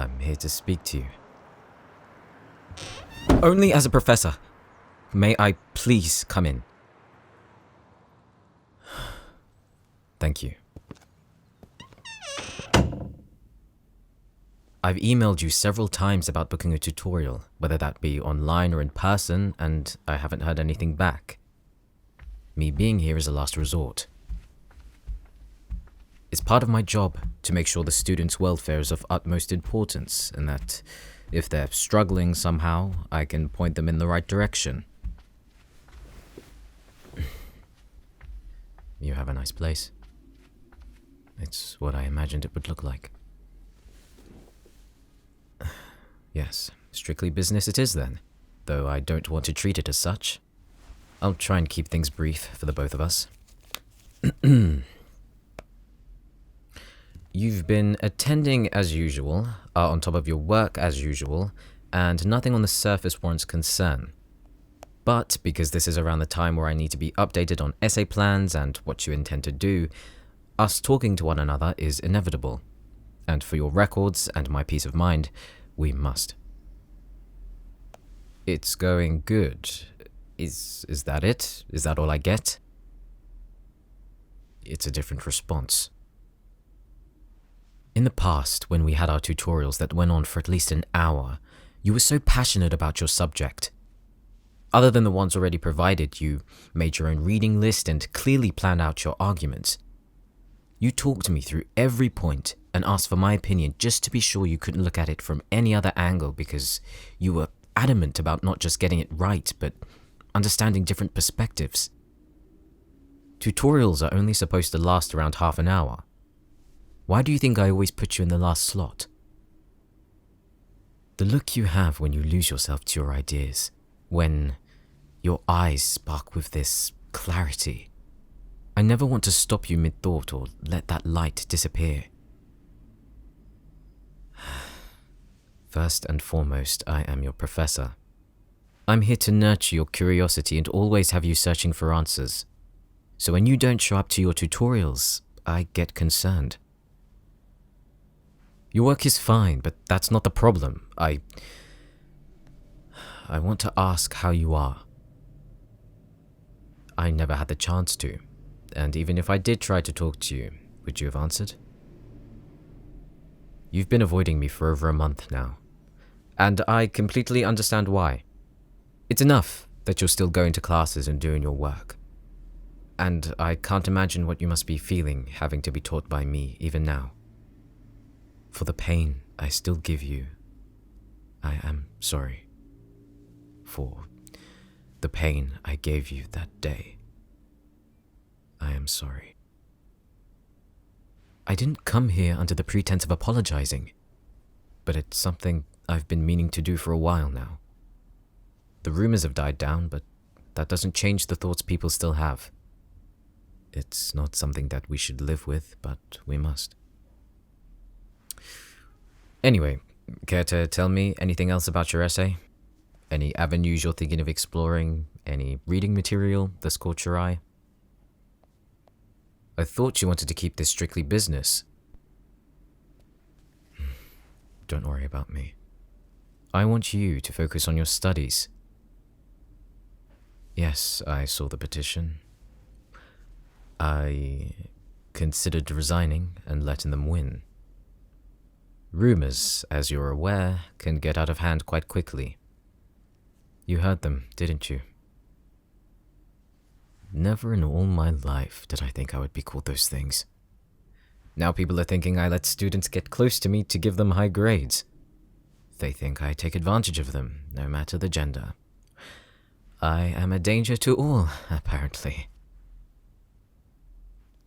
I'm here to speak to you. Only as a professor. May I please come in? Thank you. I've emailed you several times about booking a tutorial, whether that be online or in person, and I haven't heard anything back. Me being here is a last resort. It's part of my job to make sure the students' welfare is of utmost importance, and that if they're struggling somehow, I can point them in the right direction. You have a nice place. It's what I imagined it would look like. Yes, strictly business it is then, though I don't want to treat it as such. I'll try and keep things brief for the both of us. You've been attending as usual, are on top of your work as usual, and nothing on the surface warrants concern. But because this is around the time where I need to be updated on essay plans and what you intend to do, us talking to one another is inevitable. And for your records and my peace of mind, we must. It's going good. Is that it? Is that all I get? It's a different response. In the past, when we had our tutorials that went on for at least an hour, you were so passionate about your subject. Other than the ones already provided, you made your own reading list and clearly planned out your arguments. You talked me through every point and asked for my opinion just to be sure you couldn't look at it from any other angle because you were adamant about not just getting it right, but understanding different perspectives. Tutorials are only supposed to last around half an hour. Why do you think I always put you in the last slot? The look you have when you lose yourself to your ideas, when your eyes spark with this clarity. I never want to stop you mid-thought or let that light disappear. First and foremost, I am your professor. I'm here to nurture your curiosity and always have you searching for answers. So when you don't show up to your tutorials, I get concerned. Your work is fine, but that's not the problem. I want to ask how you are. I never had the chance to, and even if I did try to talk to you, would you have answered? You've been avoiding me for over a month now, and I completely understand why. It's enough that you're still going to classes and doing your work. And I can't imagine what you must be feeling having to be taught by me even now. For the pain I still give you, I am sorry. For the pain I gave you that day, I am sorry. I didn't come here under the pretense of apologizing, but it's something I've been meaning to do for a while now. The rumors have died down, but that doesn't change the thoughts people still have. It's not something that we should live with, but we must. Anyway, care to tell me anything else about your essay? Any avenues you're thinking of exploring? Any reading material that's caught your eye? I thought you wanted to keep this strictly business. Don't worry about me. I want you to focus on your studies. Yes, I saw the petition. I considered resigning and letting them win. Rumors, as you're aware, can get out of hand quite quickly. You heard them, didn't you? Never in all my life did I think I would be called those things. Now people are thinking I let students get close to me to give them high grades. They think I take advantage of them, no matter the gender. I am a danger to all, apparently.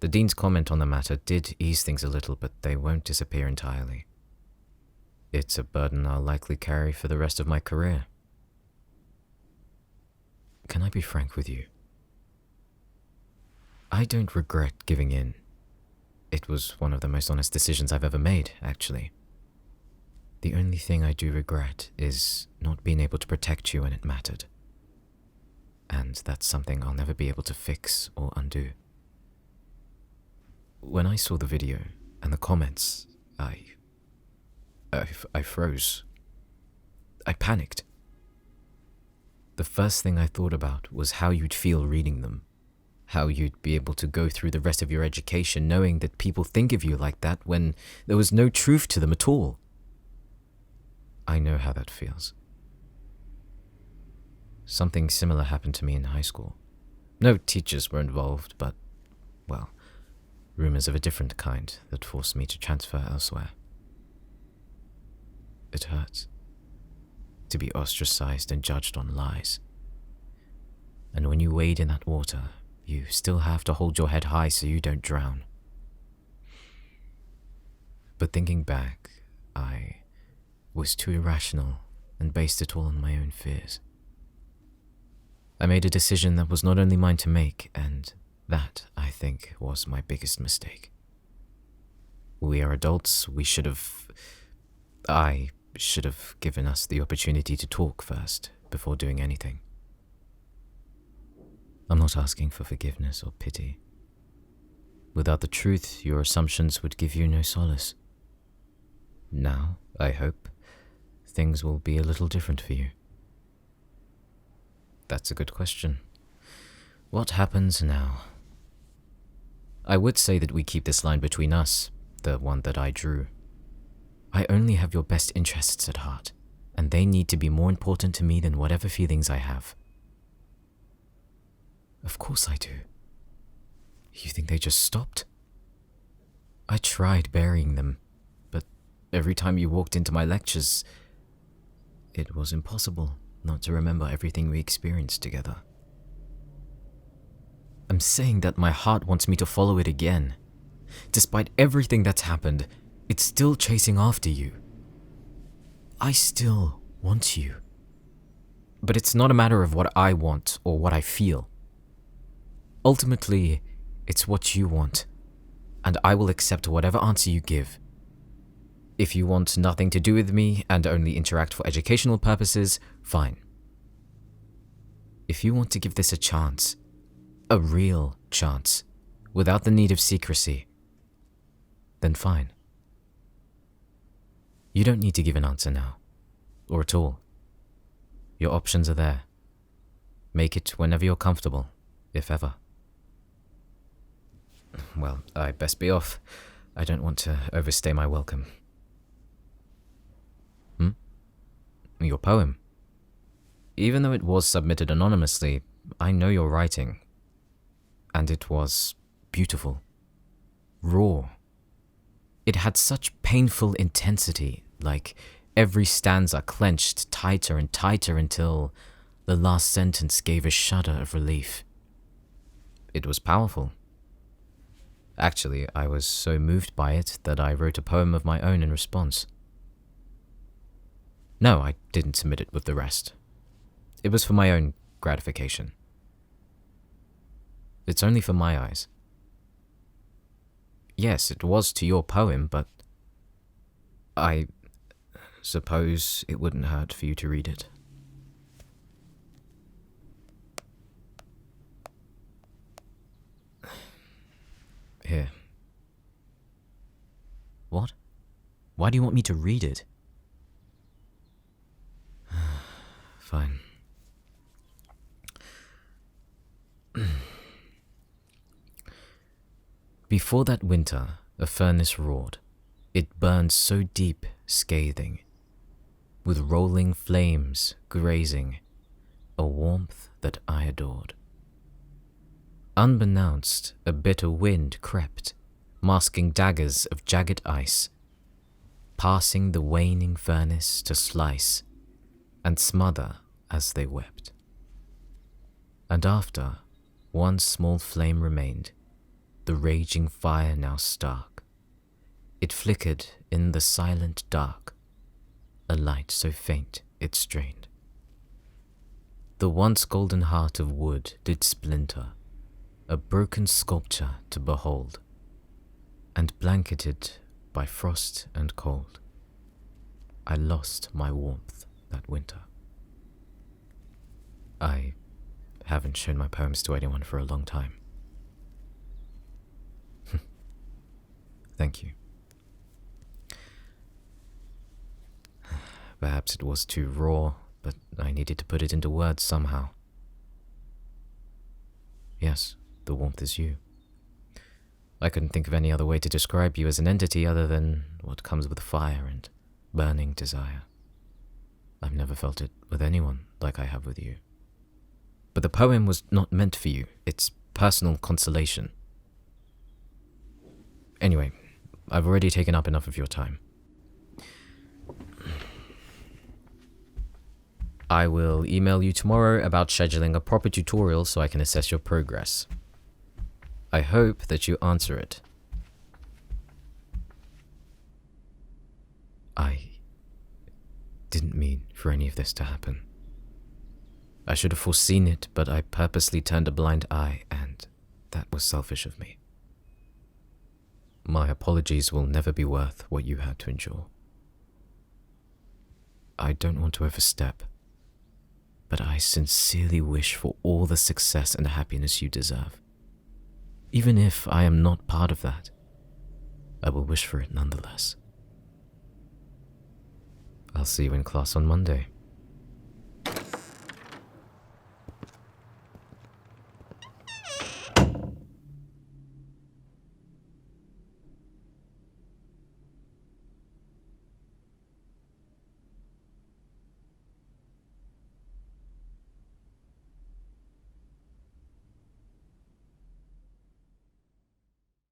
The dean's comment on the matter did ease things a little, but they won't disappear entirely. It's a burden I'll likely carry for the rest of my career. Can I be frank with you? I don't regret giving in. It was one of the most honest decisions I've ever made, actually. The only thing I do regret is not being able to protect you when it mattered. And that's something I'll never be able to fix or undo. When I saw the video and the comments, I froze. I panicked. The first thing I thought about was how you'd feel reading them. How you'd be able to go through the rest of your education knowing that people think of you like that when there was no truth to them at all. I know how that feels. Something similar happened to me in high school. No teachers were involved, but, well, rumors of a different kind that forced me to transfer elsewhere. It hurts to be ostracized and judged on lies. And when you wade in that water, you still have to hold your head high so you don't drown. But thinking back, I was too irrational and based it all on my own fears. I made a decision that was not only mine to make, and that, I think, was my biggest mistake. We are adults, I should have given us the opportunity to talk first, before doing anything. I'm not asking for forgiveness or pity. Without the truth, your assumptions would give you no solace. Now, I hope, things will be a little different for you. That's a good question. What happens now? I would say that we keep this line between us, the one that I drew. I only have your best interests at heart, and they need to be more important to me than whatever feelings I have. Of course I do. You think they just stopped? I tried burying them, but every time you walked into my lectures, it was impossible not to remember everything we experienced together. I'm saying that my heart wants me to follow it again. Despite everything that's happened, it's still chasing after you. I still want you. But it's not a matter of what I want or what I feel. Ultimately, it's what you want, and I will accept whatever answer you give. If you want nothing to do with me and only interact for educational purposes, fine. If you want to give this a chance, a real chance, without the need of secrecy, then fine. You don't need to give an answer now, or at all. Your options are there. Make it whenever you're comfortable, if ever. Well, I best be off. I don't want to overstay my welcome. Your poem. Even though it was submitted anonymously, I know your writing. And it was beautiful. Raw. It had such painful intensity, like every stanza clenched tighter and tighter until the last sentence gave a shudder of relief. It was powerful. Actually, I was so moved by it that I wrote a poem of my own in response. No, I didn't submit it with the rest. It was for my own gratification. It's only for my eyes. Yes, it was to your poem, but I suppose it wouldn't hurt for you to read it. Here. What? Why do you want me to read it? Fine. Before that winter, a furnace roared. It burned so deep, scathing, with rolling flames grazing, a warmth that I adored. Unbeknownst, a bitter wind crept, masking daggers of jagged ice, passing the waning furnace to slice and smother as they wept. And after, one small flame remained, the raging fire now stark. It flickered in the silent dark, a light so faint it strained. The once golden heart of wood did splinter, a broken sculpture to behold, and blanketed by frost and cold, I lost my warmth that winter. I haven't shown my poems to anyone for a long time. Thank you. Perhaps it was too raw, but I needed to put it into words somehow. Yes, the warmth is you. I couldn't think of any other way to describe you as an entity other than what comes with fire and burning desire. I've never felt it with anyone like I have with you. But the poem was not meant for you. It's personal consolation. Anyway, I've already taken up enough of your time. I will email you tomorrow about scheduling a proper tutorial so I can assess your progress. I hope that you answer it. I didn't mean for any of this to happen. I should have foreseen it, but I purposely turned a blind eye, and that was selfish of me. My apologies will never be worth what you had to endure. I don't want to overstep, but I sincerely wish for all the success and happiness you deserve. Even if I am not part of that, I will wish for it nonetheless. I'll see you in class on Monday.